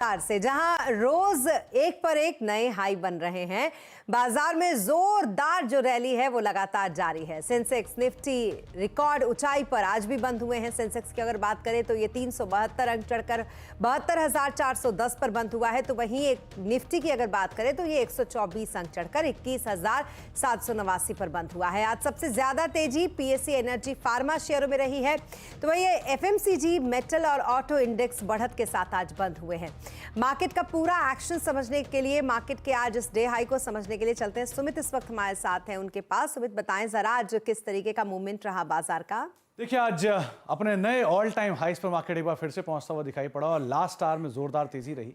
से जहां रोज एक पर एक नए हाई बन रहे हैं, बाजार में जोरदार जो रैली है वो लगातार जारी है। सेंसेक्स निफ्टी रिकॉर्ड ऊंचाई पर आज भी बंद हुए हैं। सेंसेक्स की अगर बात करें तो ये 372 अंक चढ़कर 72,410 पर बंद हुआ है। तो वहीं एक निफ्टी की अगर बात करें तो ये 124 अंक चढ़कर 21,789 पर बंद हुआ है। आज सबसे ज्यादा तेजी पीएससी एनर्जी फार्मा शेयरों में रही है। तो वहीं एफएमसीजी मेटल और ऑटो इंडेक्स बढ़त के साथ आज बंद हुए हैं। मार्केट का पूरा एक्शन समझने के लिए, मार्केट के आज इस डे हाई को समझने के लिए चलते हैं। सुमित इस वक्त हमारे साथ हैं उनके पास। सुमित, बताएं जरा आज किस तरीके का मूवमेंट रहा बाजार का। देखिए, आज अपने नए ऑल टाइम हाइस पर मार्केट एक बार फिर से पहुंचता हुआ दिखाई पड़ा और लास्ट आवर में जोरदार तेजी रही।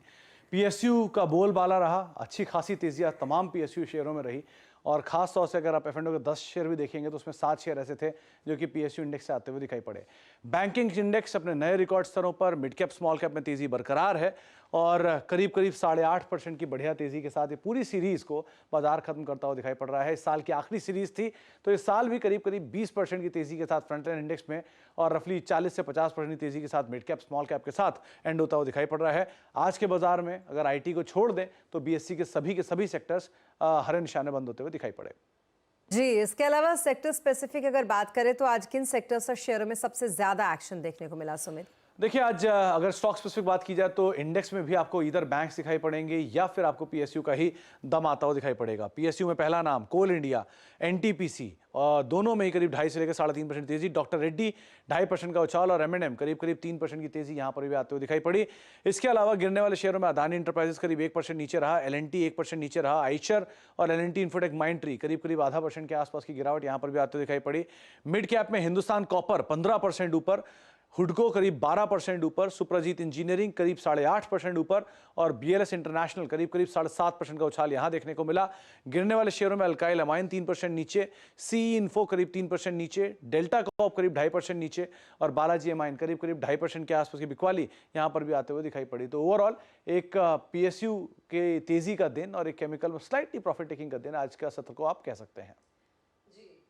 पीएसयू का बोलबाला रहा, अच्छी खासी तेजी आज तमाम पीएसयू शेयरों में रही। और खास तौर से अगर आप एफ एंड ओ के 10 शेयर भी देखेंगे तो उसमें 7 शेयर ऐसे थे जो कि पीएसयू इंडेक्स से आते हुए दिखाई पड़े। बैंकिंग इंडेक्स अपने नए रिकॉर्ड स्तरों पर, मिड कैप स्मॉल कैप में तेजी बरकरार है और करीब 8.5% की बढ़िया तेजी के साथ ये पूरी सीरीज को बाजार खत्म करता हुआ दिखाई पड़ रहा है। इस साल की आखिरी सीरीज थी तो इस साल भी करीब 20% की तेजी के साथ फ्रंटलाइन इंडेक्स में और रफली 40 से 50% की तेजी के साथ मिड कैप स्मॉल कैप के साथ एंड होता हुआ दिखाई पड़ रहा है। आज के बाजार में अगर आईटी को छोड़ दें तो बीएससी के सभी सेक्टर्स हरे निशाने बंद होते हुए दिखाई पड़े। जी, इसके अलावा सेक्टर स्पेसिफिक अगर बात करें तो आज किन सेक्टर्स और शेयरों में सबसे ज्यादा एक्शन देखने को मिला सुमित? देखिए, आज अगर स्टॉक स्पेसिफिक बात की जाए तो इंडेक्स में भी आपको इधर बैंक्स दिखाई पड़ेंगे या फिर आपको पीएसयू का ही दम आता हुआ दिखाई पड़ेगा। पीएसयू में पहला नाम कोल इंडिया, एनटीपीसी, दोनों में ही करीब 2.5 से लेकर 3.5% तेजी। डॉक्टर रेड्डी 2.5% का उछाल और एमएनएम करीब 3% की तेजी यहां पर भी आते हुए दिखाई पड़ी। इसके अलावा गिरने वाले शेयरों में अदानी इंटरप्राइजेस करीब 1% नीचे रहा, एलएनटी 1% नीचे रहा, आइशर और एलएनटी इन्फोटेक माइंडट्री करीब 0.5% के आसपास की गिरावट यहां पर भी आते हुए दिखाई पड़ी। मिड कैप में हिंदुस्तान कॉपर 15% ऊपर, हुडको करीब 12% ऊपर, सुप्रजीत इंजीनियरिंग करीब 8.5% ऊपर और बीएलएस इंटरनेशनल करीब 7.5% का उछाल यहां देखने को मिला। गिरने वाले शेयरों में अल्काइल अमाइन 3% नीचे, सी इन्फो करीब 3% नीचे, डेल्टा कॉप करीब 2.5% नीचे और बालाजी अमाइन करीब 2.5% के आसपास की बिकवाली यहां पर भी आते हुए दिखाई पड़ी। तो ओवरऑल एक पीएसयू के तेजी का दिन और एक केमिकल में स्लाइटली प्रॉफिट टेकिंग का दिन आज का सत्र को आप कह सकते हैं।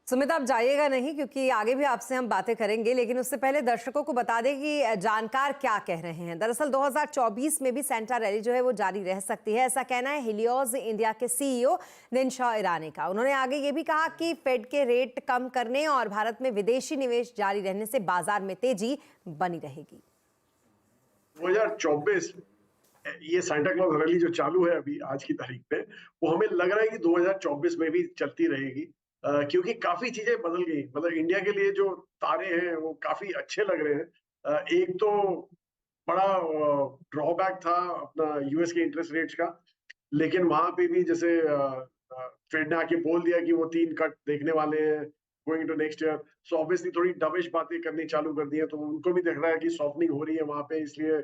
सुमित, आप जाइएगा नहीं क्योंकि आगे भी आपसे हम बातें करेंगे, लेकिन उससे पहले दर्शकों को बता दें कि जानकार क्या कह रहे हैं। दरअसल 2024 में भी सेंटा रैली जो है वो जारी रह सकती है, ऐसा कहना है हिलियोज इंडिया के सीईओ निशा ईरानी का। उन्होंने आगे ये भी कहा कि फेड के रेट कम करने और भारत में विदेशी निवेश जारी रहने से बाजार में तेजी बनी रहेगी। 2024 ये सांता क्लॉज रैली जो चालू है अभी आज की तारीख पे, वो हमें लग रहा है कि 2024 में भी चलती रहेगी, क्योंकि काफी चीजें बदल गई। मतलब इंडिया के लिए जो तारे हैं वो काफी अच्छे लग रहे हैं। एक तो बड़ा ड्रॉबैक था अपना यूएस के इंटरेस्ट रेट्स का, लेकिन वहां पे भी जैसे फेड ने आके बोल दिया कि वो 3 कट देखने वाले हैं going to next year. So obviously थोड़ी डबिश बातें करनी चालू कर दी है, तो उनको भी दिख रहा है कि सॉफ्टनिंग हो रही है वहां पे, इसलिए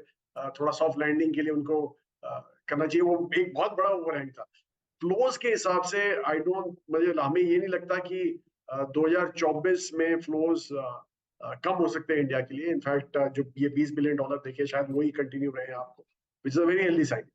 थोड़ा सॉफ्ट लैंडिंग के लिए उनको करना चाहिए। वो एक बहुत बड़ा ओवरहैंग था। फ्लोज के हिसाब से मुझे हमें ये नहीं लगता कि 2024 में फ्लोज कम हो सकते हैं इंडिया के लिए। इनफैक्ट जो ये $20 बिलियन देखे शायद वही कंटिन्यू रहे आपको, which is a very healthy sign.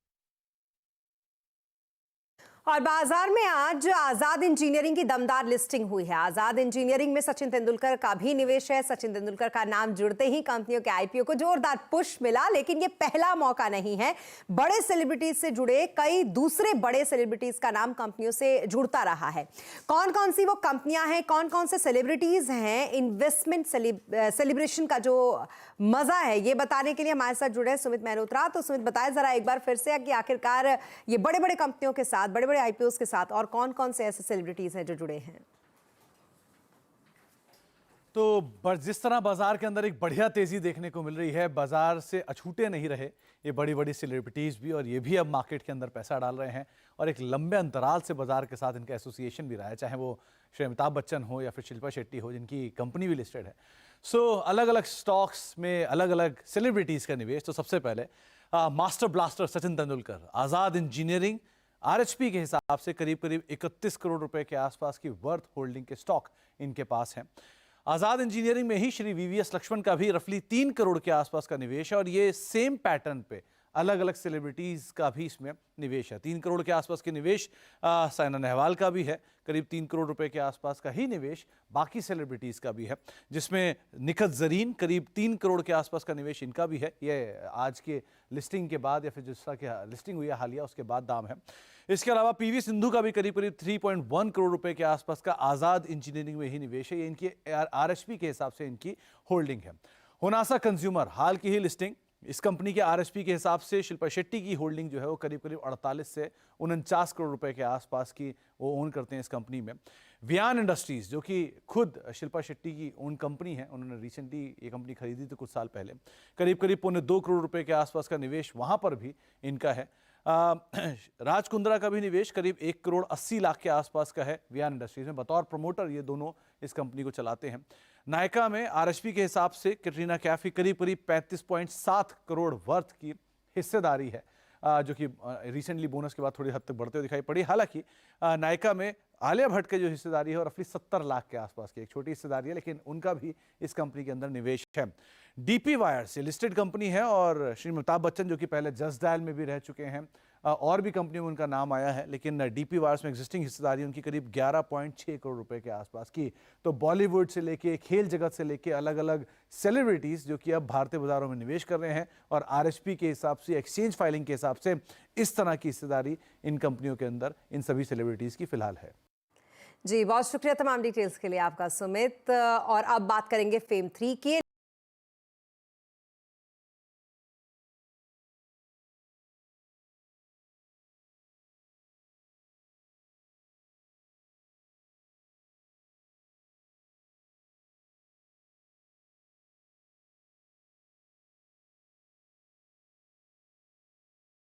और बाजार में आज आजाद इंजीनियरिंग की दमदार लिस्टिंग हुई है। आजाद इंजीनियरिंग में सचिन तेंदुलकर का भी निवेश है। सचिन तेंदुलकर का नाम जुड़ते ही कंपनियों के आईपीओ को जोरदार पुश मिला, लेकिन ये पहला मौका नहीं है। बड़े सेलिब्रिटीज से जुड़े कई दूसरे बड़े सेलिब्रिटीज का नाम कंपनियों से जुड़ता रहा है। कौन कौन सी वो कंपनियां हैं, कौन कौन से सेलिब्रिटीज हैं, इन्वेस्टमेंट सेलिब्रेशन का जो मजा है ये बताने के लिए हमारे साथ जुड़े हैं सुमित मेहरोत्रा। तो सुमित, बताएं जरा एक बार फिर से कि आखिरकार ये बड़े बड़े कंपनियों के साथ, बड़े आईपीओस के साथ और कौन कौन से ऐसे सेलिब्रिटीज हैं जो जुड़े हैं। तो जिस तरह बाजार के अंदर एक बढ़िया तेजी देखने को मिल रही है, बाजार से अछूते नहीं रहे ये बड़ी सेलिब्रिटीज भी, और ये भी अब मार्केट के अंदर पैसा डाल रहे हैं और एक लंबे अंतराल से बाजार के साथ इनका एसोसिएशन भी रहा है, चाहे वो श्री अमिताभ बच्चन हो या फिर शिल्पा शेट्टी हो जिनकी कंपनी भी लिस्टेड है। सो अलग अलग स्टॉक्स में अलग अलग सेलिब्रिटीज का निवेश। तो सबसे पहले मास्टर ब्लास्टर सचिन तेंदुलकर, आजाद इंजीनियरिंग आरएचपी के हिसाब से करीब 31 करोड़ रुपए के आसपास की वर्थ होल्डिंग के स्टॉक इनके पास हैं। आजाद इंजीनियरिंग में ही श्री वीवीएस लक्ष्मण का भी रफली 3 करोड़ के आसपास का निवेश है और ये सेम पैटर्न पे अलग अलग सेलिब्रिटीज़ का भी इसमें निवेश है। 3 करोड़ के आसपास के निवेश साइना नेहवाल का भी है, करीब 3 करोड़ रुपए के आसपास का ही निवेश बाकी सेलिब्रिटीज़ का भी है, जिसमें निखत ज़रीन करीब 3 करोड़ के आसपास का निवेश इनका भी है। ये आज के लिस्टिंग के बाद या फिर जिस तरह की लिस्टिंग हुई है हालिया उसके बाद दाम है। इसके अलावा पीवी सिंधु का भी करीब करीब 3.1 करोड़ रुपए के आसपास का आज़ाद इंजीनियरिंग में ही निवेश है। ये इनकी आरएसपी के हिसाब से इनकी होल्डिंग है। होनासा कंज्यूमर हाल की ही लिस्टिंग, इस कंपनी के आरएसपी के हिसाब से शिल्पा शेट्टी की होल्डिंग जो है वो करीब करीब 48 से 49 करोड़ रुपए के आसपास की वो ओन करते हैं इस कंपनी में। वियान इंडस्ट्रीज जो कि खुद शिल्पा शेट्टी की ओन कंपनी है, उन्होंने रिसेंटली ये कंपनी खरीदी थी कुछ साल पहले, करीब करीब 2.25 करोड़ रुपए के आसपास का निवेश वहां पर भी इनका है। राज कुंद्रा का भी निवेश करीब 1 करोड़ 80 लाख के आसपास का है वियान इंडस्ट्रीज में। बतौर प्रमोटर ये दोनों इस कंपनी को चलाते हैं। नायका में आरएसपी के हिसाब से कैटरीना कैफ की करीब करीब 35.7 करोड़ वर्थ की हिस्सेदारी है, जो कि रिसेंटली बोनस के बाद थोड़ी हद तक बढ़ते हुए दिखाई पड़ी। हालांकि नायका में आलिया भट्ट की जो हिस्सेदारी है और रफली 70 लाख के आसपास की एक छोटी हिस्सेदारी है, लेकिन उनका भी इस कंपनी के अंदर निवेश है। डीपी वायर्स ये लिस्टेड कंपनी है और श्री अमिताभ बच्चन जो कि पहले जस्ट डायल में भी रह चुके हैं, और भी कंपनियों में उनका नाम आया है, लेकिन डीपी वायर्स में एग्जिस्टिंग हिस्सेदारी उनकी करीब 11.6 करोड़ रुपए के आसपास की। तो बॉलीवुड से लेके खेल जगत से लेके अलग अलग सेलिब्रिटीज जो कि अब भारतीय बाजारों में निवेश कर रहे हैं और आरएसपी के हिसाब से, एक्सचेंज फाइलिंग के हिसाब से इस तरह की हिस्सेदारी इन कंपनियों के अंदर इन सभी सेलिब्रिटीज की फिलहाल है। जी बहुत शुक्रिया तमाम डिटेल्स के लिए आपका सुमित। और अब बात करेंगे फेम 3 की।